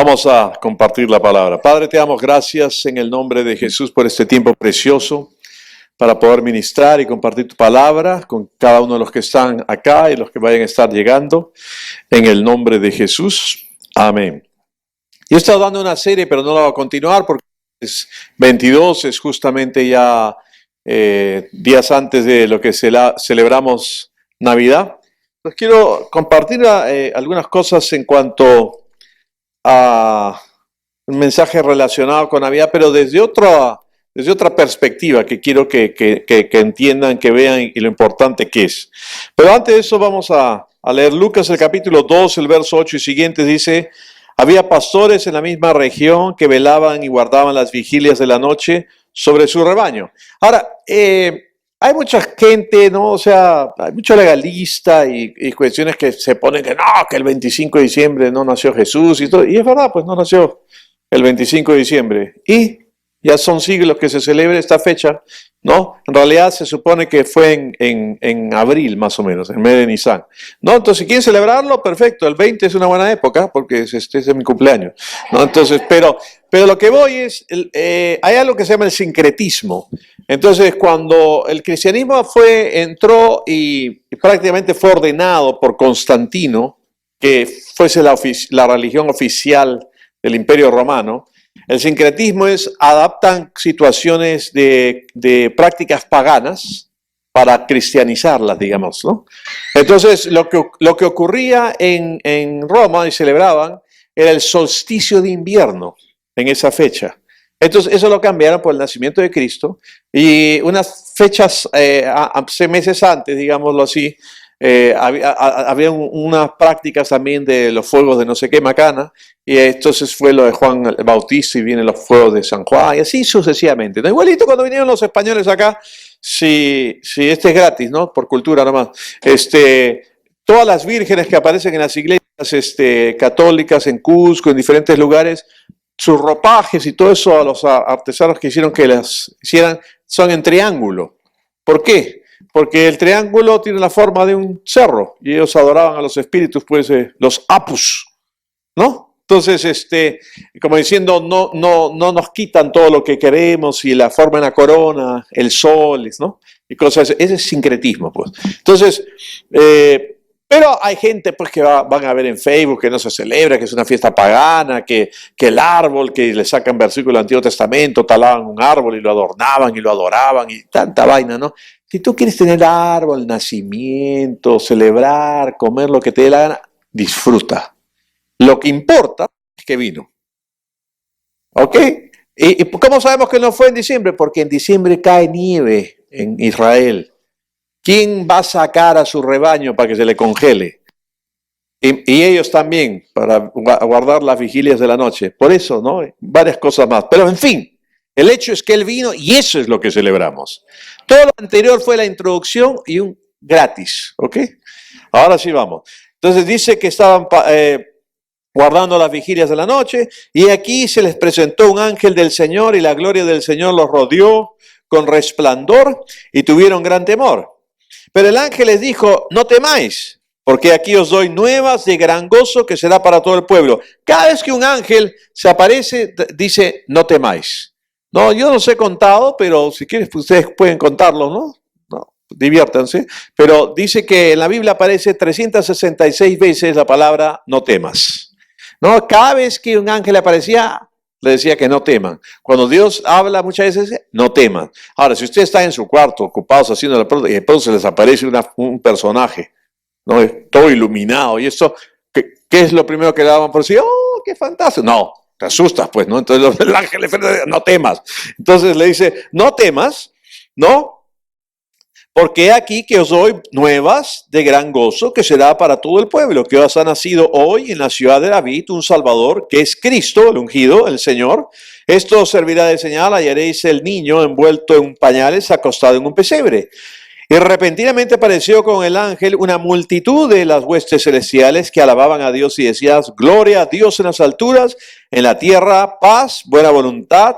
Vamos a compartir la palabra. Padre, te damos gracias en el nombre de Jesús por este tiempo precioso para poder ministrar y compartir tu palabra con cada uno de los que están acá y los que vayan a estar llegando. En el nombre de Jesús. Amén. Yo he estado dando una serie, pero no la voy a continuar porque es 22, es justamente ya días antes de lo que celebramos Navidad. Pues quiero compartir algunas cosas en cuanto a un mensaje relacionado con Navidad, pero desde otra perspectiva que quiero que entiendan, que vean y lo importante que es. Pero antes de eso vamos a leer Lucas el capítulo 2, el verso 8 y siguientes. Dice: había pastores en la misma región que velaban y guardaban las vigilias de la noche sobre su rebaño. Ahora, hay mucha gente, ¿no? O sea, hay mucho legalista y cuestiones que se ponen que no, que el 25 de diciembre no nació Jesús y todo. Y es verdad, pues no nació el 25 de diciembre. Y ya son siglos que se celebra esta fecha, ¿no? En realidad se supone que fue en abril, más o menos, en mes de Nisan, ¿no? Entonces, si quieren celebrarlo, perfecto. El 20 es una buena época porque es mi cumpleaños, ¿no? Entonces, pero lo que voy es, hay algo que se llama el sincretismo. Entonces, cuando el cristianismo entró y prácticamente fue ordenado por Constantino, que fuese la religión oficial del Imperio Romano, el sincretismo adaptan situaciones de prácticas paganas para cristianizarlas, digamos, ¿no? Entonces, lo que ocurría en Roma y celebraban era el solsticio de invierno en esa fecha. Entonces, eso lo cambiaron por el nacimiento de Cristo y unas fechas, 6 meses antes, digámoslo así, había unas prácticas también de los fuegos de no sé qué macana, y entonces fue lo de Juan el Bautista y vienen los fuegos de San Juan y así sucesivamente, ¿no? Igualito cuando vinieron los españoles acá, si este es gratis, ¿no? Por cultura nomás, todas las vírgenes que aparecen en las iglesias católicas en Cusco, en diferentes lugares, sus ropajes y todo eso a los artesanos que hicieron que las hicieran son en triángulo. ¿Por qué? Porque el triángulo tiene la forma de un cerro y ellos adoraban a los espíritus, pues los apus, ¿no? Entonces, como diciendo, no nos quitan todo lo que queremos y la forma en la corona, el sol, ¿no? Y cosas, ese es sincretismo, pues. Entonces, pero hay gente pues que van a ver en Facebook que no se celebra, que es una fiesta pagana, que el árbol, que le sacan versículos del Antiguo Testamento, talaban un árbol y lo adornaban y lo adoraban y tanta vaina, ¿no? Si tú quieres tener árbol, nacimiento, celebrar, comer lo que te dé la gana, disfruta. Lo que importa es que vino. ¿Ok? ¿Y cómo sabemos que no fue en diciembre? Porque en diciembre cae nieve en Israel. ¿Quién va a sacar a su rebaño para que se le congele? Y ellos también, para guardar las vigilias de la noche. Por eso, ¿no? Varias cosas más. Pero en fin, el hecho es que Él vino y eso es lo que celebramos. Todo lo anterior fue la introducción y un gratis, ¿ok? Ahora sí vamos. Entonces dice que estaban guardando las vigilias de la noche y aquí se les presentó un ángel del Señor y la gloria del Señor los rodeó con resplandor y tuvieron gran temor. Pero el ángel les dijo: no temáis, porque aquí os doy nuevas de gran gozo que será para todo el pueblo. Cada vez que un ángel se aparece, dice: no temáis. No, yo no los he contado, pero si quieres, ustedes pueden contarlo, ¿no? No, diviértanse. Pero dice que en la Biblia aparece 366 veces la palabra no temas. No, cada vez que un ángel aparecía, le decía que no teman. Cuando Dios habla muchas veces, no teman. Ahora, si usted está en su cuarto, ocupados haciendo la prueba, y de pronto se les aparece un personaje, ¿no? Todo iluminado, y esto, ¿qué es lo primero que le daban por sí? ¡Oh, qué fantástico! No, te asustas, pues, ¿no? Entonces el ángel le dice: no temas. Entonces le dice: no temas, ¿no? Porque aquí que os doy nuevas de gran gozo que será para todo el pueblo, que os ha nacido hoy en la ciudad de David un Salvador, que es Cristo, el ungido, el Señor. Esto os servirá de señal: hallaréis el niño envuelto en pañales, acostado en un pesebre. Y repentinamente apareció con el ángel una multitud de las huestes celestiales que alababan a Dios y decían: gloria a Dios en las alturas, en la tierra paz, buena voluntad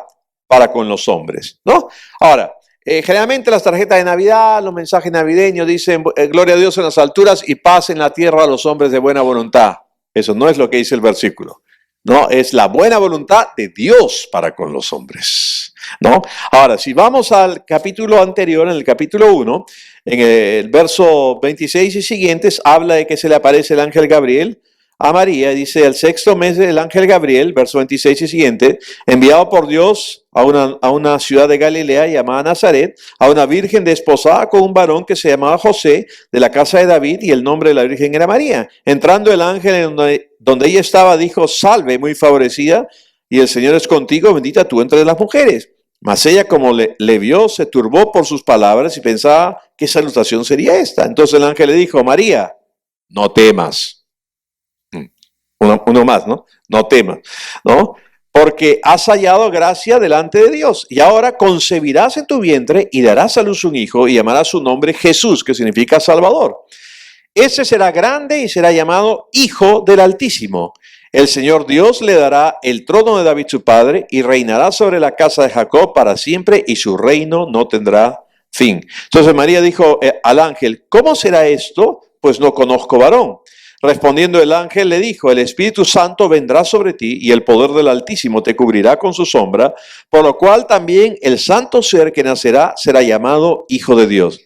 para con los hombres, ¿no? Ahora, generalmente las tarjetas de Navidad, los mensajes navideños dicen: gloria a Dios en las alturas y paz en la tierra a los hombres de buena voluntad. Eso no es lo que dice el versículo. No, es la buena voluntad de Dios para con los hombres, ¿no? Ahora, si vamos al capítulo anterior, en el capítulo 1, en el verso 26 y siguientes, habla de que se le aparece el ángel Gabriel a María. Dice, el sexto mes del ángel Gabriel, verso 26 y siguiente, enviado por Dios a una ciudad de Galilea llamada Nazaret, a una virgen desposada con un varón que se llamaba José, de la casa de David, y el nombre de la virgen era María. Entrando el ángel en donde ella estaba, dijo, salve, muy favorecida, y el Señor es contigo, bendita tú entre las mujeres. Mas ella, como le vio, se turbó por sus palabras y pensaba qué salutación sería esta. Entonces el ángel le dijo, María, no temas. Uno más, ¿no? No temas, ¿no? Porque has hallado gracia delante de Dios. Y ahora concebirás en tu vientre y darás a luz un hijo y llamarás su nombre Jesús, que significa Salvador. Ese será grande y será llamado Hijo del Altísimo. El Señor Dios le dará el trono de David su padre y reinará sobre la casa de Jacob para siempre y su reino no tendrá fin. Entonces María dijo al ángel, ¿cómo será esto? Pues no conozco varón. Respondiendo el ángel le dijo, el Espíritu Santo vendrá sobre ti y el poder del Altísimo te cubrirá con su sombra, por lo cual también el santo ser que nacerá será llamado Hijo de Dios.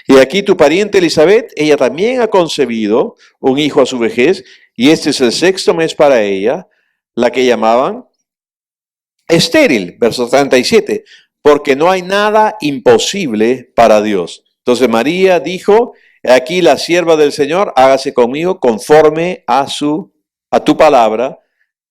Y aquí tu pariente Elizabeth, ella también ha concebido un hijo a su vejez, y este es el sexto mes para ella, la que llamaban estéril, verso 37, porque no hay nada imposible para Dios. Entonces María dijo, aquí la sierva del Señor, hágase conmigo conforme a tu palabra,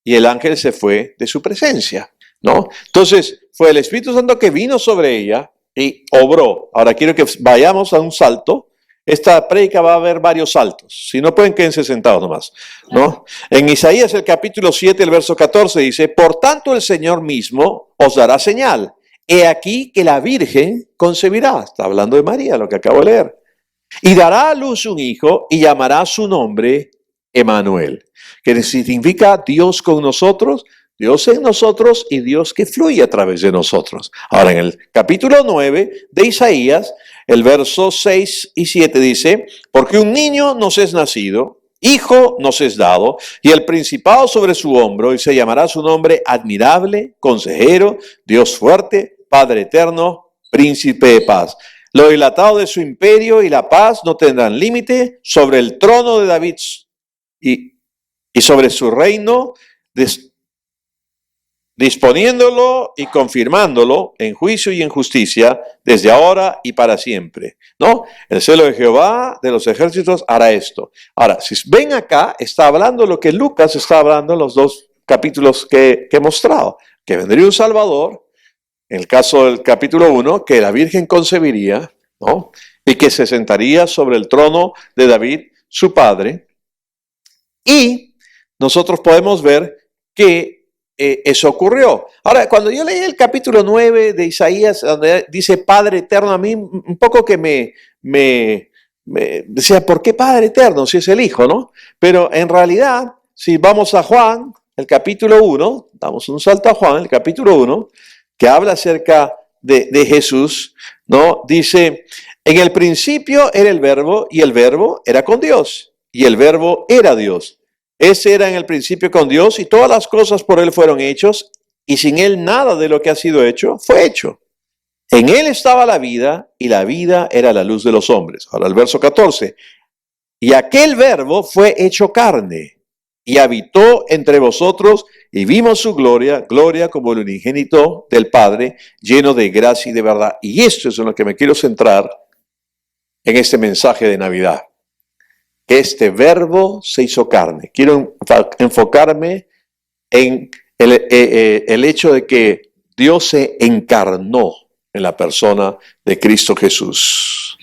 y el ángel se fue de su presencia, ¿no? Entonces fue el Espíritu Santo que vino sobre ella y obró. Ahora quiero que vayamos a un salto. Esta prédica va a haber varios saltos. Si no pueden, quédense sentados nomás, ¿no? En Isaías el capítulo 7, el verso 14 dice, por tanto el Señor mismo os dará señal. He aquí que la Virgen concebirá. Está hablando de María, lo que acabo de leer. Y dará a luz un hijo y llamará su nombre Emmanuel, que significa Dios con nosotros, Dios en nosotros y Dios que fluye a través de nosotros. Ahora en el capítulo 9 de Isaías, el verso 6 y 7 dice, porque un niño nos es nacido, hijo nos es dado, y el principado sobre su hombro, y se llamará su nombre admirable, consejero, Dios fuerte, Padre eterno, príncipe de paz. Lo dilatado de su imperio y la paz no tendrán límite sobre el trono de David y sobre su reino, disponiéndolo y confirmándolo en juicio y en justicia desde ahora y para siempre, ¿no? El celo de Jehová de los ejércitos hará esto. Ahora, si ven acá, está hablando lo que Lucas está hablando en los dos capítulos que he mostrado, que vendría un Salvador, en el caso del capítulo 1, que la Virgen concebiría, ¿no? Y que se sentaría sobre el trono de David, su padre. Y nosotros podemos ver que eso ocurrió. Ahora, cuando yo leí el capítulo 9 de Isaías, donde dice Padre Eterno, a mí un poco que me decía, ¿por qué Padre Eterno si es el Hijo, no? Pero en realidad, si vamos a Juan, el capítulo 1, damos un salto a Juan, el capítulo 1, que habla acerca de Jesús, ¿no? Dice, en el principio era el verbo y el verbo era con Dios y el verbo era Dios. Ese era en el principio con Dios y todas las cosas por él fueron hechos y sin él nada de lo que ha sido hecho fue hecho. En él estaba la vida y la vida era la luz de los hombres. Ahora el verso 14. Y aquel verbo fue hecho carne y habitó entre vosotros y vimos su gloria, gloria como el unigénito del Padre, lleno de gracia y de verdad. Y esto es en lo que me quiero centrar en este mensaje de Navidad. Este verbo se hizo carne. Quiero enfocarme en el hecho de que Dios se encarnó en la persona de Cristo Jesús.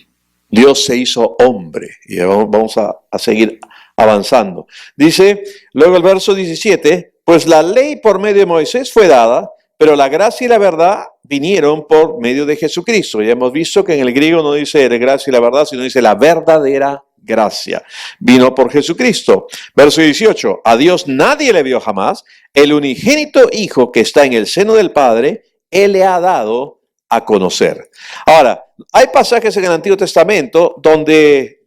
Dios se hizo hombre. Y vamos a seguir avanzando. Dice, luego el verso 17, pues la ley por medio de Moisés fue dada, pero la gracia y la verdad vinieron por medio de Jesucristo. Ya hemos visto que en el griego no dice la gracia y la verdad, sino dice la verdadera gracia. Vino por Jesucristo. Verso 18, a Dios nadie le vio jamás, el unigénito Hijo que está en el seno del Padre, Él le ha dado a conocer. Ahora, hay pasajes en el Antiguo Testamento donde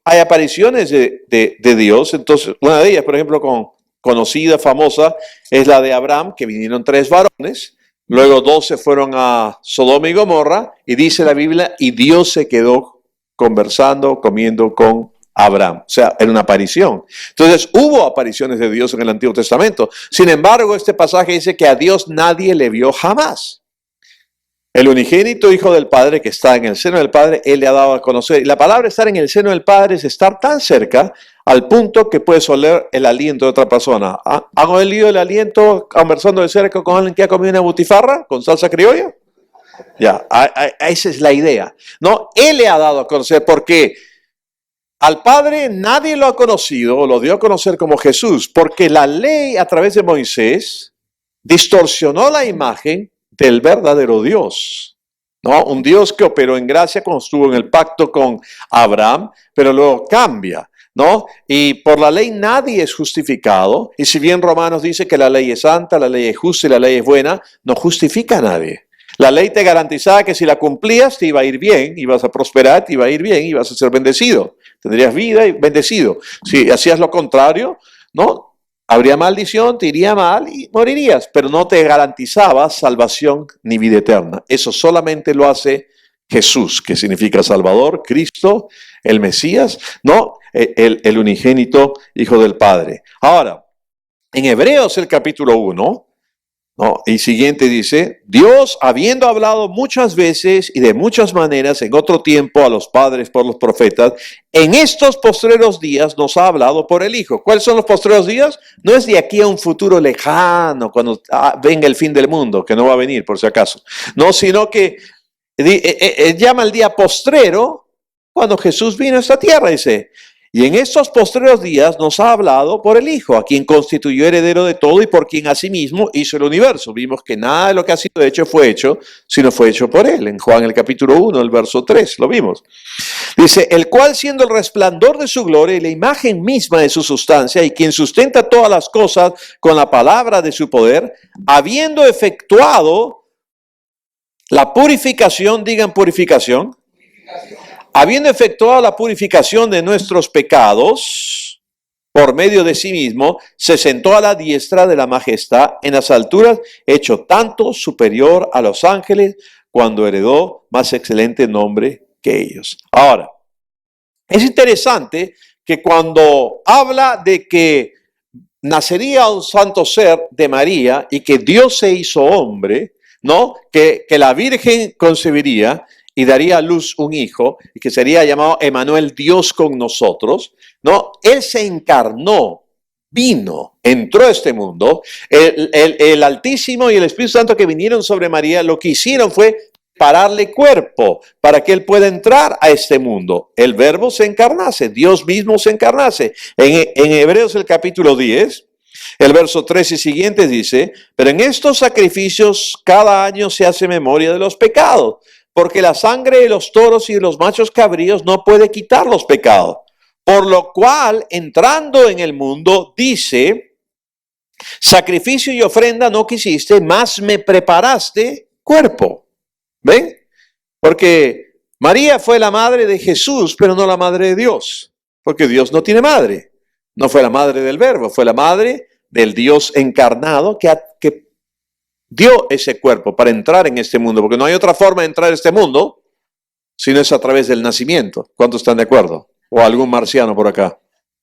hay apariciones de Dios. Entonces, una de ellas, por ejemplo, con conocida, famosa, es la de Abraham, que vinieron 3 varones, luego 2 se fueron a Sodoma y Gomorra, y dice la Biblia, y Dios se quedó conversando, comiendo con Abraham. O sea, era una aparición. Entonces, hubo apariciones de Dios en el Antiguo Testamento. Sin embargo, este pasaje dice que a Dios nadie le vio jamás. El unigénito Hijo del Padre que está en el seno del Padre, Él le ha dado a conocer. Y la palabra estar en el seno del Padre es estar tan cerca al punto que puedes oler el aliento de otra persona. ¿Han olido el aliento conversando de cerca con alguien que ha comido una butifarra con salsa criolla? Ya, esa es la idea. No, Él le ha dado a conocer porque al Padre nadie lo ha conocido, o lo dio a conocer como Jesús, porque la ley a través de Moisés distorsionó la imagen del verdadero Dios, ¿no? Un Dios que operó en gracia cuando estuvo en el pacto con Abraham, pero luego cambia, ¿no? Y por la ley nadie es justificado, y si bien Romanos dice que la ley es santa, la ley es justa y la ley es buena, no justifica a nadie. La ley te garantizaba que si la cumplías te iba a ir bien, ibas a prosperar, te iba a ir bien, ibas a ser bendecido, tendrías vida y bendecido. Si hacías lo contrario, ¿no? Habría maldición, te iría mal y morirías, pero no te garantizaba salvación ni vida eterna. Eso solamente lo hace Jesús, que significa Salvador, Cristo, el Mesías, ¿no? El unigénito Hijo del Padre. Ahora, en Hebreos el capítulo 1, ¿no? Y siguiente dice, Dios, habiendo hablado muchas veces y de muchas maneras en otro tiempo a los padres por los profetas, en estos postreros días nos ha hablado por el Hijo. ¿Cuáles son los postreros días? No es de aquí a un futuro lejano, cuando venga el fin del mundo, que no va a venir por si acaso. No, sino que llama el día postrero cuando Jesús vino a esta tierra, dice. Y en estos postreros días nos ha hablado por el Hijo, a quien constituyó heredero de todo y por quien asimismo hizo el universo. Vimos que nada de lo que ha sido hecho fue hecho, sino fue hecho por Él. En Juan el capítulo 1, el verso 3, lo vimos. Dice, el cual siendo el resplandor de su gloria y la imagen misma de su sustancia y quien sustenta todas las cosas con la palabra de su poder, habiendo efectuado la purificación, digan purificación. Habiendo efectuado la purificación de nuestros pecados por medio de sí mismo, se sentó a la diestra de la majestad en las alturas, hecho tanto superior a los ángeles, cuando heredó más excelente nombre que ellos. Ahora, es interesante que cuando habla de que nacería un santo ser de María y que Dios se hizo hombre, ¿no? Que la Virgen concebiría y daría a luz un hijo, y que sería llamado Emmanuel, Dios con nosotros, ¿no? Él se encarnó, vino, entró a este mundo. El Altísimo y el Espíritu Santo que vinieron sobre María, lo que hicieron fue pararle cuerpo para que Él pueda entrar a este mundo. El Verbo se encarnase, Dios mismo se encarnase. En Hebreos el capítulo 10, el verso 3 y siguiente dice, pero en estos sacrificios cada año se hace memoria de los pecados, porque la sangre de los toros y de los machos cabríos no puede quitar los pecados. Por lo cual, entrando en el mundo, dice, sacrificio y ofrenda no quisiste, mas me preparaste cuerpo. ¿Ven? Porque María fue la madre de Jesús, pero no la madre de Dios. Porque Dios no tiene madre. No fue la madre del Verbo, fue la madre del Dios encarnado que dio ese cuerpo para entrar en este mundo, porque no hay otra forma de entrar a este mundo si no es a través del nacimiento. ¿Cuántos están de acuerdo? ¿O algún marciano por acá?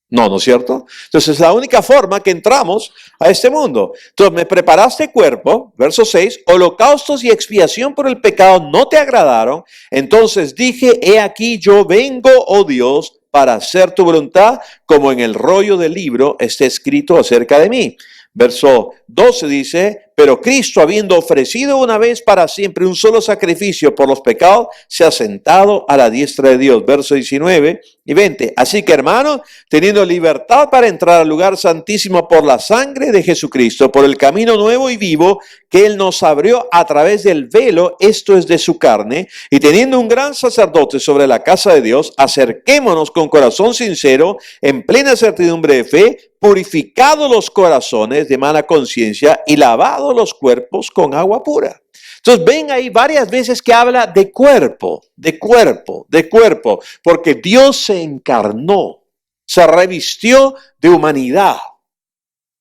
No, ¿no es cierto? Entonces es la única forma que entramos a este mundo. Entonces me preparaste cuerpo, verso 6, holocaustos y expiación por el pecado no te agradaron. Entonces dije, he aquí yo vengo, oh Dios, para hacer tu voluntad, como en el rollo del libro está escrito acerca de mí. Verso 12 dice, pero Cristo, habiendo ofrecido una vez para siempre un solo sacrificio por los pecados, se ha sentado a la diestra de Dios. Verso 19 y 20. Así que, hermanos, teniendo libertad para entrar al lugar santísimo por la sangre de Jesucristo, por el camino nuevo y vivo que Él nos abrió a través del velo, esto es de su carne, y teniendo un gran sacerdote sobre la casa de Dios, acerquémonos con corazón sincero, en plena certidumbre de fe, purificado los corazones de mala conciencia y lavado los cuerpos con agua pura. Entonces ven ahí varias veces que habla de cuerpo, de cuerpo, de cuerpo, porque Dios se encarnó, se revistió de humanidad.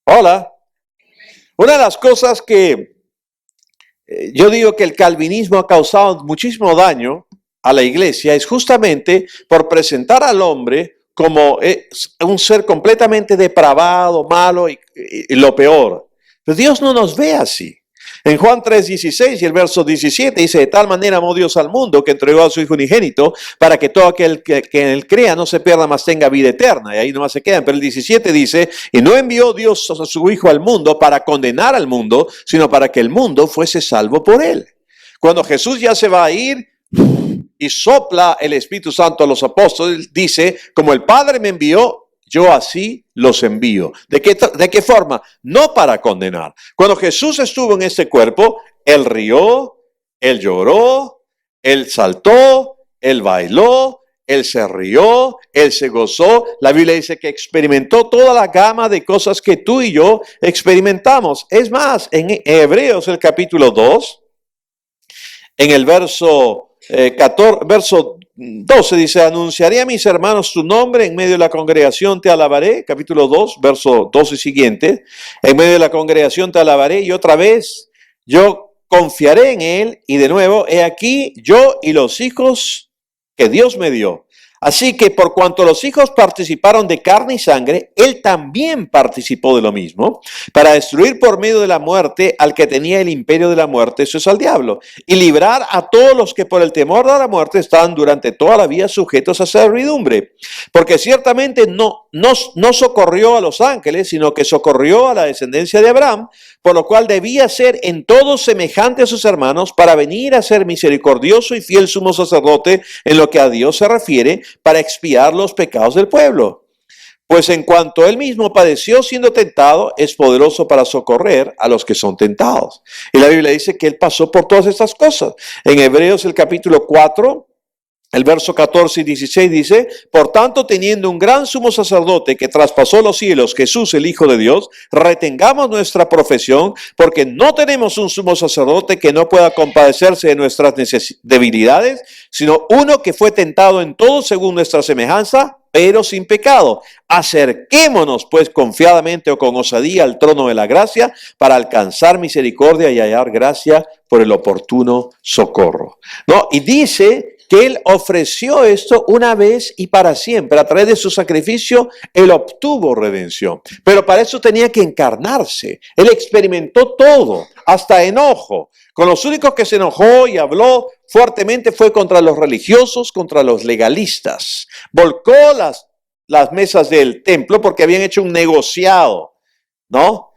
Hola. Una de las cosas que yo digo que el calvinismo ha causado muchísimo daño a la iglesia es justamente por presentar al hombre como un ser completamente depravado, malo y lo peor. Pero Dios no nos ve así. En Juan 3:16 y el verso 17 dice: de tal manera amó Dios al mundo que entregó a su Hijo unigénito para que todo aquel que en él crea no se pierda, mas tenga vida eterna. Y ahí nomás se quedan. Pero el 17 dice: y no envió Dios a su Hijo al mundo para condenar al mundo, sino para que el mundo fuese salvo por él. Cuando Jesús ya se va a ir y sopla el Espíritu Santo a los apóstoles, dice: como el Padre me envió, yo así los envío. ¿De qué forma? No para condenar. Cuando Jesús estuvo en este cuerpo, Él rió, Él lloró, Él saltó, Él bailó, Él se rió, Él se gozó. La Biblia dice que experimentó toda la gama de cosas que tú y yo experimentamos. Es más, en Hebreos el capítulo 2, en el verso 12 dice: anunciaré a mis hermanos tu nombre, en medio de la congregación te alabaré. Capítulo 2, verso 12 y siguiente: en medio de la congregación te alabaré, y otra vez yo confiaré en él, y de nuevo, he aquí yo y los hijos que Dios me dio. Así que por cuanto los hijos participaron de carne y sangre, él también participó de lo mismo, para destruir por medio de la muerte al que tenía el imperio de la muerte, eso es al diablo, y librar a todos los que por el temor de la muerte estaban durante toda la vida sujetos a servidumbre. Porque ciertamente no socorrió a los ángeles, sino que socorrió a la descendencia de Abraham, por lo cual debía ser en todo semejante a sus hermanos, para venir a ser misericordioso y fiel sumo sacerdote en lo que a Dios se refiere, para expiar los pecados del pueblo. Pues en cuanto él mismo padeció siendo tentado, es poderoso para socorrer a los que son tentados. Y la Biblia dice que él pasó por todas estas cosas. En Hebreos el capítulo 4, el verso 14 y 16 dice: por tanto, teniendo un gran sumo sacerdote que traspasó los cielos, Jesús el Hijo de Dios, retengamos nuestra profesión, porque no tenemos un sumo sacerdote que no pueda compadecerse de nuestras debilidades, sino uno que fue tentado en todo según nuestra semejanza, pero sin pecado. Acerquémonos pues confiadamente o con osadía al trono de la gracia, para alcanzar misericordia y hallar gracia por el oportuno socorro. ¿No? Y dice que él ofreció esto una vez y para siempre. A través de su sacrificio, él obtuvo redención. Pero para eso tenía que encarnarse. Él experimentó todo, hasta enojo. Con los únicos que se enojó y habló fuertemente fue contra los religiosos, contra los legalistas. Volcó las mesas del templo porque habían hecho un negociado, ¿no?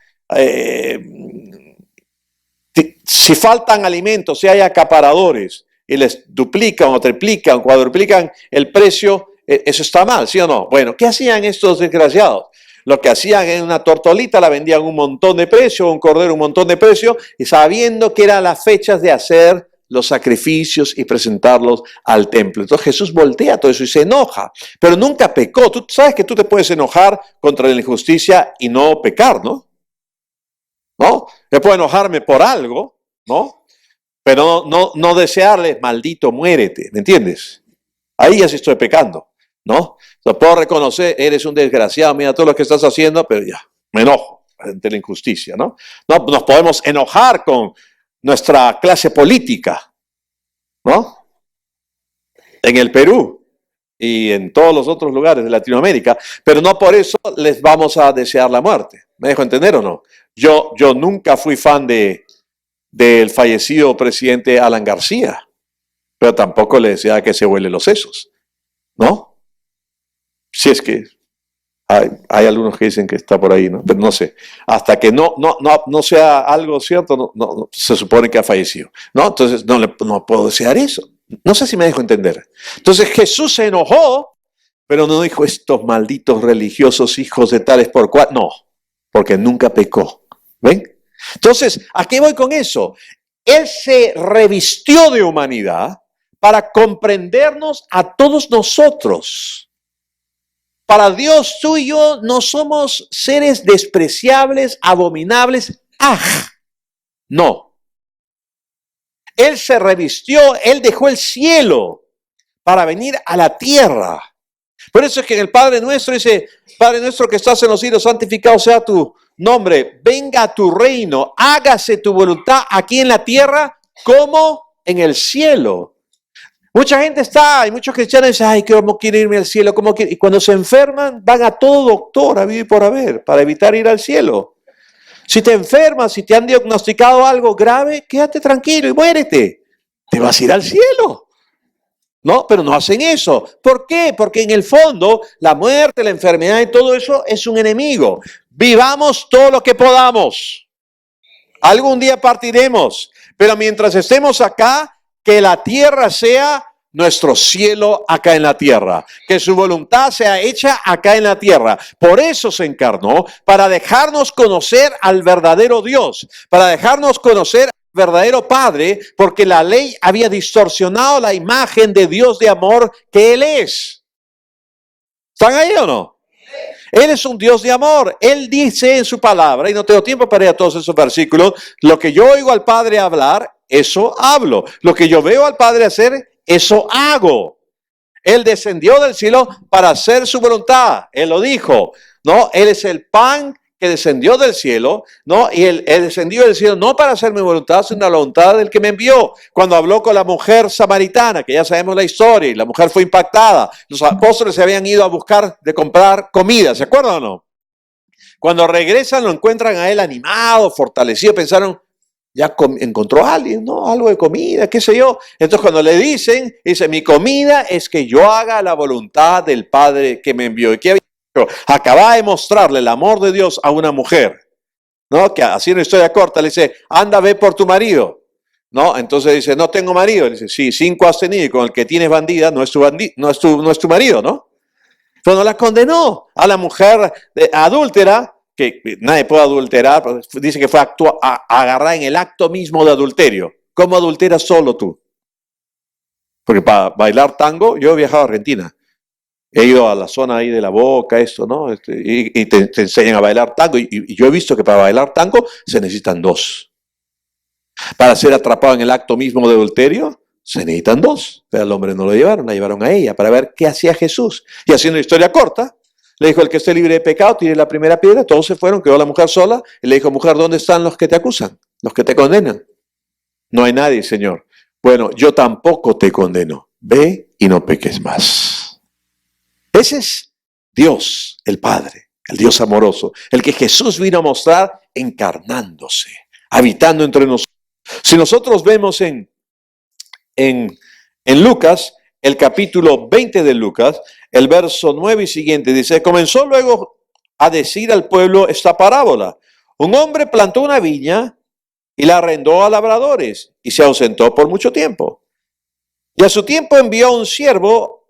Si faltan alimentos, si hay acaparadores, y les duplican o triplican, cuadruplican el precio, eso está mal, ¿sí o no? Bueno, ¿qué hacían estos desgraciados? Lo que hacían en una tortolita, la vendían un montón de precio, un cordero un montón de precio, y sabiendo que eran las fechas de hacer los sacrificios y presentarlos al templo. Entonces Jesús voltea todo eso y se enoja, pero nunca pecó. Tú sabes que tú te puedes enojar contra la injusticia y no pecar, ¿no? ¿No? Yo puedo enojarme por algo, ¿no? Pero no desearle: maldito, muérete, ¿me entiendes? Ahí ya sí estoy pecando, ¿no? Lo puedo reconocer: eres un desgraciado, mira todo lo que estás haciendo, pero ya, me enojo ante la injusticia, ¿no? No nos podemos enojar con nuestra clase política, ¿no? En el Perú y en todos los otros lugares de Latinoamérica, pero no por eso les vamos a desear la muerte. ¿Me dejo entender o no? Yo nunca fui fan del fallecido presidente Alan García, pero tampoco le deseaba que se huele los sesos, ¿no? Si es que hay algunos que dicen que está por ahí, ¿no? Pero no sé, hasta que no sea algo cierto, no se supone que ha fallecido, ¿no? Entonces no puedo desear eso. No sé si me dejo entender. Entonces Jesús se enojó, pero no dijo: estos malditos religiosos hijos de tales por cual. No, porque nunca pecó. ¿Ven? Entonces, ¿a qué voy con eso? Él se revistió de humanidad para comprendernos a todos nosotros. Para Dios, tú y yo no somos seres despreciables, abominables. No. Él se revistió, Él dejó el cielo para venir a la tierra. Por eso es que en el Padre Nuestro dice: Padre nuestro que estás en los cielos, santificado sea tu no hombre, venga a tu reino, hágase tu voluntad aquí en la tierra como en el cielo. Mucha gente hay muchos cristianos dicen, ay, ¿cómo quiero irme al cielo? ¿Cómo quiero? Y cuando se enferman, van a todo doctor, a vivir por haber, para evitar ir al cielo. Si te enfermas, si te han diagnosticado algo grave, quédate tranquilo y muérete. Te vas a ir al cielo. No, pero no hacen eso. ¿Por qué? Porque en el fondo, la muerte, la enfermedad y todo eso es un enemigo. Vivamos todo lo que podamos. Algún día partiremos, pero mientras estemos acá, que la tierra sea nuestro cielo acá en la tierra, que su voluntad sea hecha acá en la tierra. Por eso se encarnó, para dejarnos conocer al verdadero Dios, para dejarnos conocer al verdadero Padre, porque la ley había distorsionado la imagen de Dios de amor que Él es. ¿Están ahí o no? Él es un Dios de amor. Él dice en su palabra, y no tengo tiempo para ir a todos esos versículos, lo que yo oigo al Padre hablar, eso hablo. Lo que yo veo al Padre hacer, eso hago. Él descendió del cielo para hacer su voluntad. Él lo dijo, ¿no? Él es el pan que descendió del cielo, ¿no? Y él descendió del cielo no para hacer mi voluntad, sino la voluntad del que me envió. Cuando habló con la mujer samaritana, que ya sabemos la historia, y la mujer fue impactada, los apóstoles se habían ido a buscar de comprar comida, ¿se acuerdan o no? Cuando regresan lo encuentran a él animado, fortalecido, pensaron, ya encontró a alguien, ¿no? Algo de comida, qué sé yo. Entonces cuando le dicen, dice, mi comida es que yo haga la voluntad del Padre que me envió. ¿Y qué había hecho? Acaba de mostrarle el amor de Dios a una mujer, ¿no? Que así una historia corta, le dice, anda, ve por tu marido, ¿no? Entonces dice, no tengo marido. Le dice, sí, 5 has tenido y con el que tienes bandida no es tu marido, ¿no? Pero no la condenó a la mujer adúltera, que nadie puede adulterar, dice que fue agarrada en el acto mismo de adulterio. ¿Cómo adulteras solo tú? Porque para bailar tango, yo he viajado a Argentina, he ido a la zona ahí de la Boca, esto, ¿no? Y te enseñan a bailar tango, y yo he visto que para bailar tango se necesitan 2. Para ser atrapado en el acto mismo de adulterio, se necesitan 2. Pero al hombre no lo llevaron, la llevaron a ella para ver qué hacía Jesús. Y haciendo una historia corta, le dijo, el que esté libre de pecado, tire la primera piedra. Todos se fueron, quedó la mujer sola. Y le dijo, mujer, ¿dónde están los que te acusan? Los que te condenan. No hay nadie, Señor. Bueno, yo tampoco te condeno. Ve y no peques más. Ese es Dios, el Padre, el Dios amoroso, el que Jesús vino a mostrar encarnándose, habitando entre nosotros. Si nosotros vemos en Lucas, el capítulo 20 de Lucas, el verso 9 y siguiente, dice, comenzó luego a decir al pueblo esta parábola. Un hombre plantó una viña y la arrendó a labradores y se ausentó por mucho tiempo. Y a su tiempo envió un siervo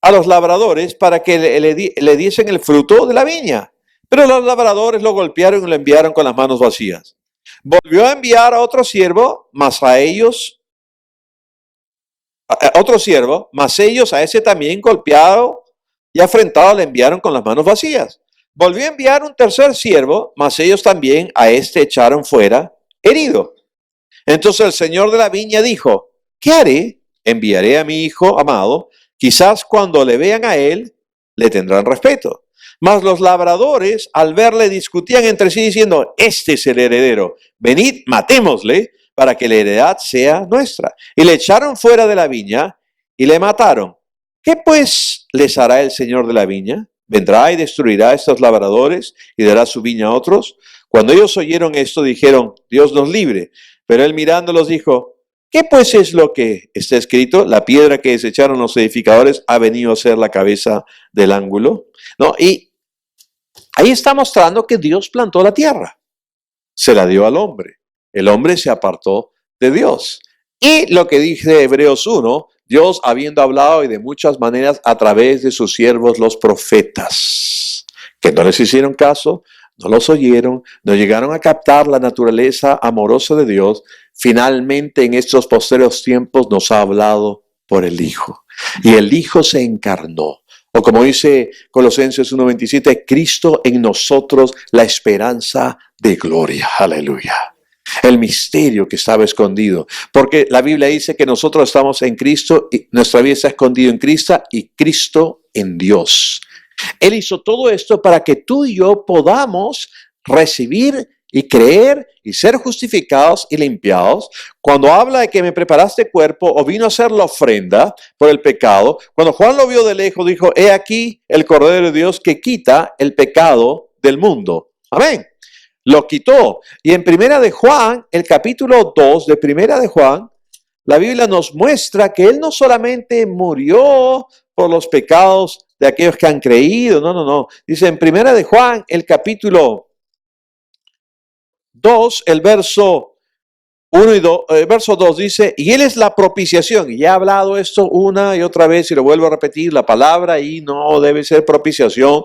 a los labradores para que le diesen el fruto de la viña. Pero los labradores lo golpearon y lo enviaron con las manos vacías. Volvió a enviar a otro siervo, mas ellos a ese también golpeado y afrentado le enviaron con las manos vacías. Volvió a enviar un tercer siervo, mas ellos también a este echaron fuera herido. Entonces el señor de la viña dijo, ¿qué haré? Enviaré a mi hijo amado, quizás cuando le vean a él, le tendrán respeto. Mas los labradores al verle discutían entre sí diciendo, este es el heredero, venid, matémosle, para que la heredad sea nuestra. Y le echaron fuera de la viña y le mataron. ¿Qué pues les hará el señor de la viña? ¿Vendrá y destruirá a estos labradores y dará su viña a otros? Cuando ellos oyeron esto, dijeron, Dios nos libre. Pero él mirándolos dijo, ¿qué pues es lo que está escrito? La piedra que desecharon los edificadores ha venido a ser la cabeza del ángulo. ¿No? Y ahí está mostrando que Dios plantó la tierra. Se la dio al hombre. El hombre se apartó de Dios. Y lo que dice Hebreos 1, Dios habiendo hablado y de muchas maneras a través de sus siervos los profetas, que no les hicieron caso, no los oyeron, no llegaron a captar la naturaleza amorosa de Dios, finalmente en estos posteriores tiempos nos ha hablado por el Hijo. Y el Hijo se encarnó. O como dice Colosenses 1:27, Cristo en nosotros la esperanza de gloria. Aleluya. El misterio que estaba escondido. Porque la Biblia dice que nosotros estamos en Cristo y nuestra vida está escondida en Cristo y Cristo en Dios. Él hizo todo esto para que tú y yo podamos recibir y creer y ser justificados y limpiados. Cuando habla de que me preparaste cuerpo o vino a ser la ofrenda por el pecado, cuando Juan lo vio de lejos, dijo, he aquí el Cordero de Dios que quita el pecado del mundo. Amén. Lo quitó. Y en Primera de Juan, el capítulo 2 de Primera de Juan, la Biblia nos muestra que Él no solamente murió por los pecados de aquellos que han creído, no. Dice en Primera de Juan, el capítulo 2, el verso 1 y 2, verso 2 dice, y Él es la propiciación. Y ya he hablado esto una y otra vez y lo vuelvo a repetir, la palabra ahí no debe ser propiciación,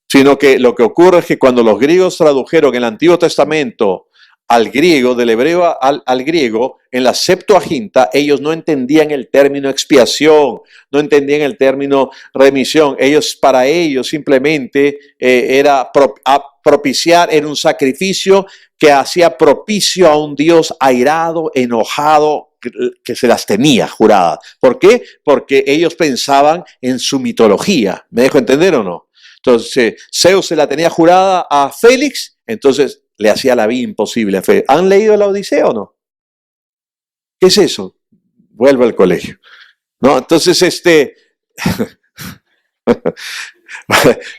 sino que lo que ocurre es que cuando los griegos tradujeron el Antiguo Testamento al griego, del hebreo al griego, en la Septuaginta, ellos no entendían el término expiación, no entendían el término remisión. Para ellos simplemente era propiciar, era un sacrificio que hacía propicio a un Dios airado, enojado, que se las tenía juradas. ¿Por qué? Porque ellos pensaban en su mitología. ¿Me dejo entender o no? Entonces, Zeus se la tenía jurada a Félix, entonces le hacía la vida imposible a Félix. ¿Han leído la Odisea o no? ¿Qué es eso? Vuelve al colegio. ¿No? Entonces,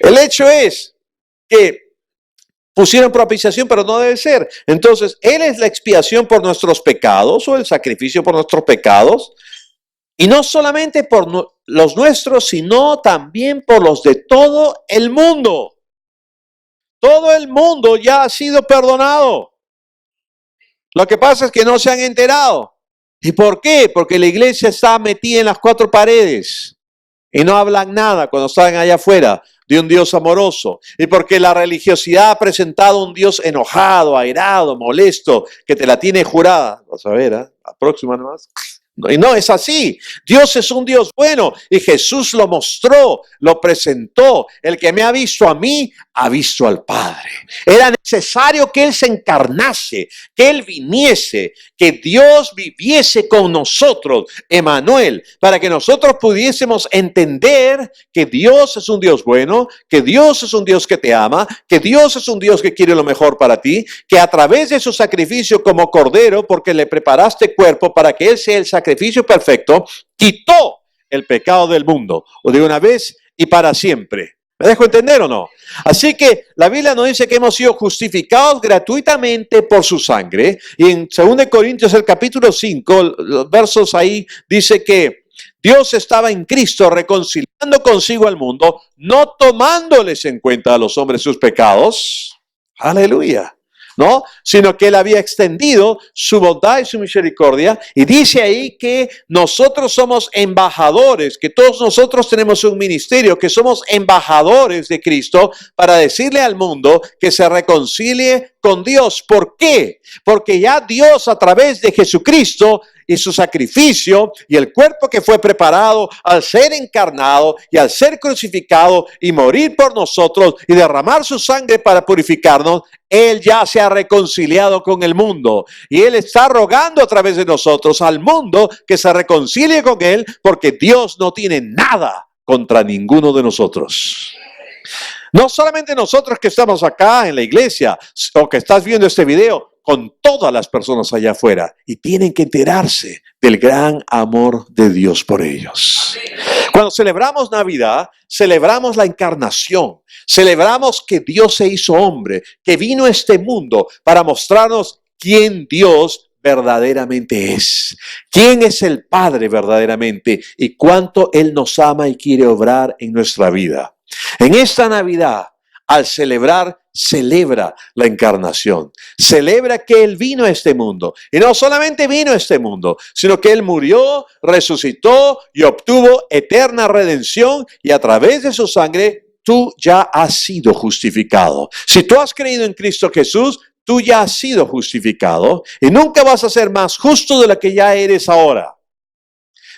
el hecho es que pusieron propiciación, pero no debe ser. Entonces, Él es la expiación por nuestros pecados o el sacrificio por nuestros pecados. Y no solamente por los nuestros, sino también por los de todo el mundo. Todo el mundo ya ha sido perdonado. Lo que pasa es que no se han enterado. ¿Y por qué? Porque la iglesia está metida en las cuatro paredes y no hablan nada cuando están allá afuera de un Dios amoroso. Y porque la religiosidad ha presentado un Dios enojado, airado, molesto, que te la tiene jurada. Vas a ver, la próxima nomás. Y no es así. Dios es un Dios bueno y Jesús lo mostró, lo presentó. El que me ha visto a mí, ha visto al Padre. Era necesario que Él se encarnase, que Él viniese, que Dios viviese con nosotros, Emmanuel, para que nosotros pudiésemos entender que Dios es un Dios bueno, que Dios es un Dios que te ama, que Dios es un Dios que quiere lo mejor para ti, que a través de su sacrificio como cordero, porque le preparaste cuerpo para que Él sea el sacrificio perfecto, quitó el pecado del mundo, o de una vez y para siempre. ¿Me dejo entender o no? Así que la Biblia nos dice que hemos sido justificados gratuitamente por su sangre. Y en 2 Corintios, el capítulo 5, los versos ahí, dice que Dios estaba en Cristo reconciliando consigo al mundo, no tomándoles en cuenta a los hombres sus pecados. Aleluya. ¿No? Sino que Él había extendido su bondad y su misericordia, y dice ahí que nosotros somos embajadores, que todos nosotros tenemos un ministerio, que somos embajadores de Cristo para decirle al mundo que se reconcilie con Dios. ¿Por qué? Porque ya Dios, a través de Jesucristo y su sacrificio y el cuerpo que fue preparado al ser encarnado y al ser crucificado y morir por nosotros y derramar su sangre para purificarnos, Él ya se ha reconciliado con el mundo y Él está rogando a través de nosotros al mundo que se reconcilie con Él, porque Dios no tiene nada contra ninguno de nosotros. No solamente nosotros que estamos acá en la iglesia o que estás viendo este video, con todas las personas allá afuera, y tienen que enterarse del gran amor de Dios por ellos. Cuando celebramos Navidad, celebramos la encarnación, celebramos que Dios se hizo hombre, que vino a este mundo para mostrarnos quién Dios verdaderamente es, quién es el Padre verdaderamente y cuánto Él nos ama y quiere obrar en nuestra vida. En esta Navidad, al celebra la encarnación, celebra que Él vino a este mundo, y no solamente vino a este mundo, sino que Él murió, resucitó y obtuvo eterna redención, y a través de su sangre tú ya has sido justificado. Si tú has creído en Cristo Jesús, tú ya has sido justificado y nunca vas a ser más justo de lo que ya eres ahora.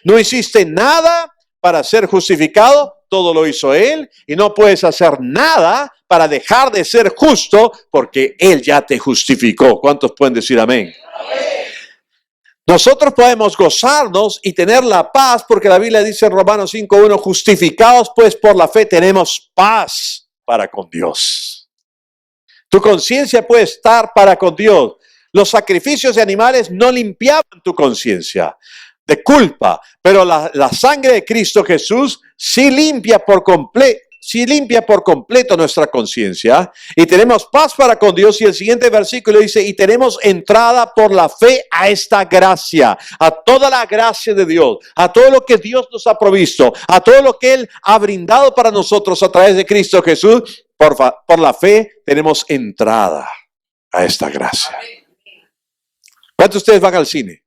No hiciste nada para ser justificado, todo lo hizo Él, y no puedes hacer nada para dejar de ser justo, porque Él ya te justificó. ¿Cuántos pueden decir amén? Amén. Nosotros podemos gozarnos y tener la paz, porque la Biblia dice en Romanos 5:1, justificados pues por la fe tenemos paz para con Dios. Tu conciencia puede estar para con Dios. Los sacrificios de animales no limpiaban tu conciencia de culpa, pero la sangre de Cristo Jesús sí limpia por completo nuestra conciencia y tenemos paz para con Dios. Y el siguiente versículo dice, y tenemos entrada por la fe a esta gracia, a toda la gracia de Dios, a todo lo que Dios nos ha provisto, a todo lo que Él ha brindado para nosotros a través de Cristo Jesús. Por la fe tenemos entrada a esta gracia. ¿Cuántos de ustedes van al cine?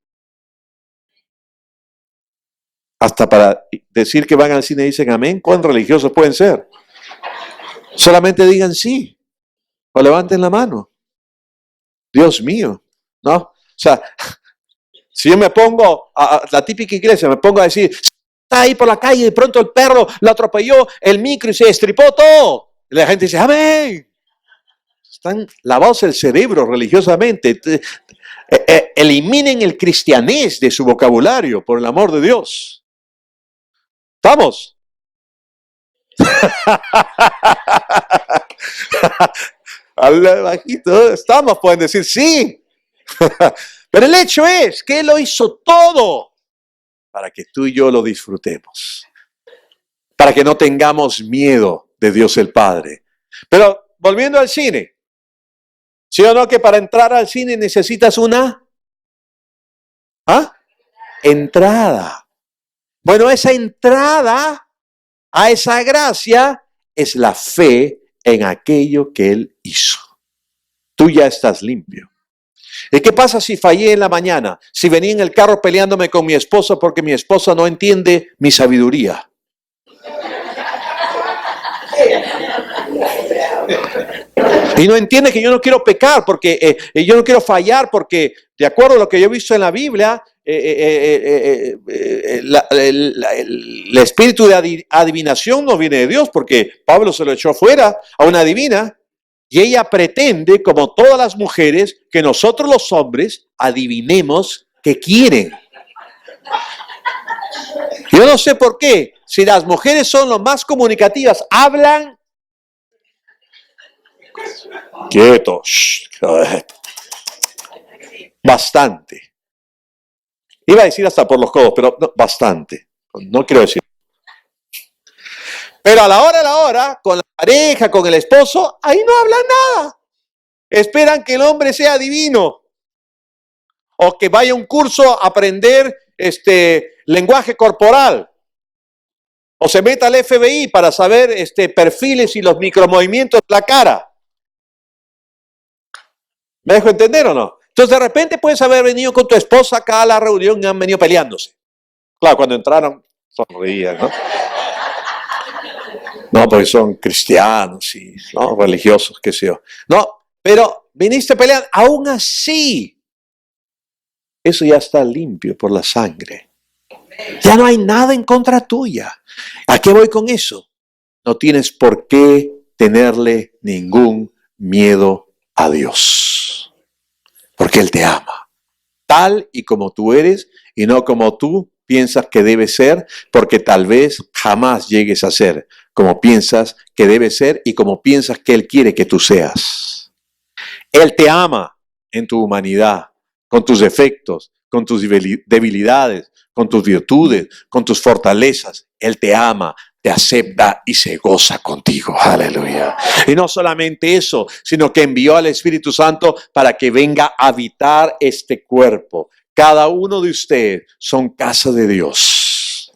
Hasta para decir que van al cine dicen amén. ¿Cuán religiosos pueden ser? Solamente digan sí o levanten la mano. Dios mío, ¿no? O sea, si yo me pongo a la típica iglesia, me pongo a decir, está ahí por la calle y de pronto el perro lo atropelló el micro y se estripó todo. Y la gente dice, amén. Están lavados el cerebro religiosamente. Eliminen el cristianés de su vocabulario, por el amor de Dios. ¿Estamos? Al bajito, estamos, pueden decir sí. Pero el hecho es que Él lo hizo todo para que tú y yo lo disfrutemos. Para que no tengamos miedo de Dios el Padre. Pero volviendo al cine, ¿sí o no que para entrar al cine necesitas una entrada? Bueno, esa entrada a esa gracia es la fe en aquello que Él hizo. Tú ya estás limpio. ¿Y qué pasa si fallé en la mañana? Si venía en el carro peleándome con mi esposa porque mi esposa no entiende mi sabiduría. Y no entiende que yo no quiero pecar, porque yo no quiero fallar, porque de acuerdo a lo que yo he visto en la Biblia, el espíritu de adivinación no viene de Dios, porque Pablo se lo echó fuera a una adivina, y ella pretende, como todas las mujeres, que nosotros los hombres adivinemos qué quieren. Yo no sé por qué, si las mujeres son lo más comunicativas, hablan quieto, bastante. Iba a decir hasta por los codos, pero no, bastante. No quiero decir. Pero a la hora, con la pareja, con el esposo, ahí no hablan nada. Esperan que el hombre sea divino. O que vaya a un curso a aprender lenguaje corporal. O se meta al FBI para saber perfiles y los micromovimientos de la cara. ¿Me dejo entender o no? Entonces de repente puedes haber venido con tu esposa acá a la reunión y han venido peleándose. Claro, cuando entraron sonreían, ¿no? No, porque son cristianos y ¿no? religiosos, qué sé yo. No, pero viniste a pelear, aún así, eso ya está limpio por la sangre. Ya no hay nada en contra tuya. ¿A qué voy con eso? No tienes por qué tenerle ningún miedo a Dios. Porque Él te ama. Tal y como tú eres y no como tú piensas que debes ser, porque tal vez jamás llegues a ser como piensas que debes ser y como piensas que Él quiere que tú seas. Él te ama en tu humanidad, con tus defectos, con tus debilidades, con tus virtudes, con tus fortalezas. Él te ama, te acepta y se goza contigo. Aleluya. Y no solamente eso, sino que envió al Espíritu Santo para que venga a habitar este cuerpo. Cada uno de ustedes son casa de Dios.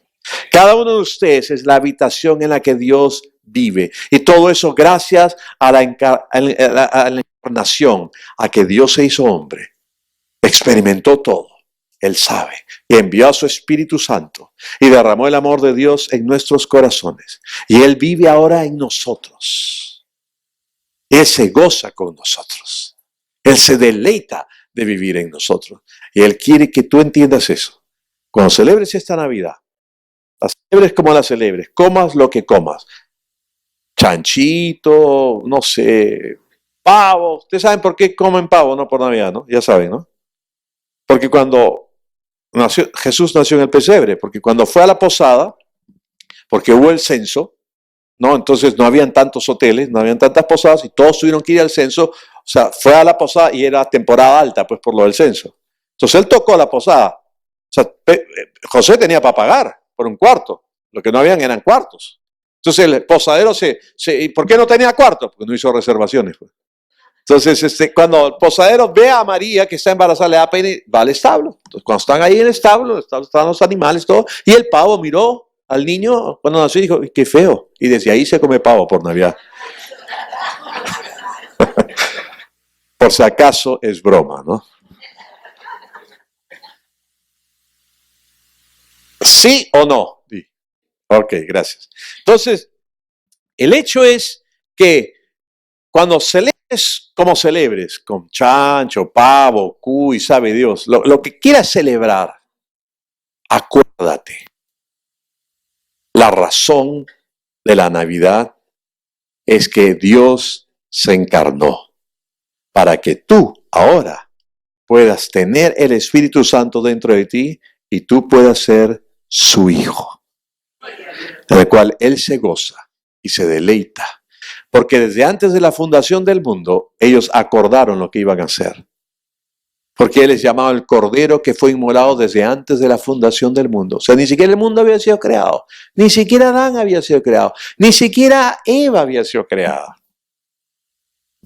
Cada uno de ustedes es la habitación en la que Dios vive. Y todo eso gracias a la encarnación, a que Dios se hizo hombre. Experimentó todo. Él sabe. Y envió a su Espíritu Santo. Y derramó el amor de Dios en nuestros corazones. Y Él vive ahora en nosotros. Él se goza con nosotros. Él se deleita de vivir en nosotros. Y Él quiere que tú entiendas eso. Cuando celebres esta Navidad, la celebres como la celebres, comas lo que comas. Chanchito, no sé, pavo. Ustedes saben por qué comen pavo, no por Navidad, ¿no? Ya saben, ¿no? Porque cuando Jesús nació en el pesebre, porque cuando fue a la posada, porque hubo el censo, ¿no? Entonces no habían tantos hoteles, no habían tantas posadas y todos tuvieron que ir al censo. O sea, fue a la posada y era temporada alta, pues por lo del censo. Entonces él tocó la posada. O sea, José tenía para pagar por un cuarto. Lo que no habían eran cuartos. Entonces el posadero ¿y por qué no tenía cuarto? Porque no hizo reservaciones. Pues. Entonces, cuando el posadero ve a María que está embarazada, le da pena y va al establo. Entonces, cuando están ahí en el establo están los animales, todo, y el pavo miró al niño cuando nació y dijo, qué feo. Y desde ahí se come pavo por Navidad. Por si acaso es broma, ¿no? ¿Sí o no? Sí. Ok, gracias. Entonces, el hecho es que cuando celebres, como celebres, con chancho, pavo, cuy, sabe Dios, lo que quieras celebrar, acuérdate, la razón de la Navidad es que Dios se encarnó para que tú ahora puedas tener el Espíritu Santo dentro de ti y tú puedas ser su hijo, en el cual Él se goza y se deleita. Porque desde antes de la fundación del mundo, ellos acordaron lo que iban a hacer. Porque Él es llamado el Cordero que fue inmolado desde antes de la fundación del mundo. O sea, ni siquiera el mundo había sido creado. Ni siquiera Adán había sido creado. Ni siquiera Eva había sido creada.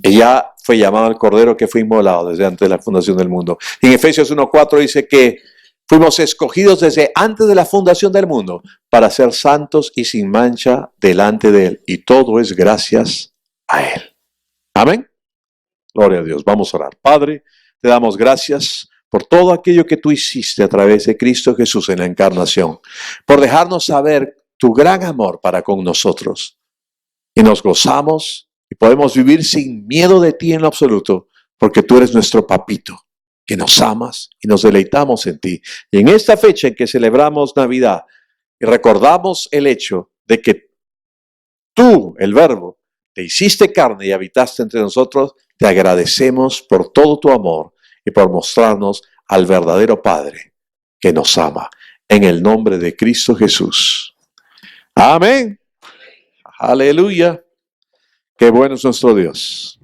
Ella fue llamado el Cordero que fue inmolado desde antes de la fundación del mundo. En Efesios 1:4 dice que fuimos escogidos desde antes de la fundación del mundo para ser santos y sin mancha delante de Él. Y todo es gracias a Él. Amén. Gloria a Dios. Vamos a orar. Padre, te damos gracias por todo aquello que tú hiciste a través de Cristo Jesús en la encarnación, por dejarnos saber tu gran amor para con nosotros. Y nos gozamos y podemos vivir sin miedo de ti en lo absoluto, porque tú eres nuestro papito, que nos amas y nos deleitamos en ti. Y en esta fecha en que celebramos Navidad y recordamos el hecho de que tú, el Verbo, te hiciste carne y habitaste entre nosotros, te agradecemos por todo tu amor y por mostrarnos al verdadero Padre que nos ama. En el nombre de Cristo Jesús. Amén. Aleluya. Qué bueno es nuestro Dios.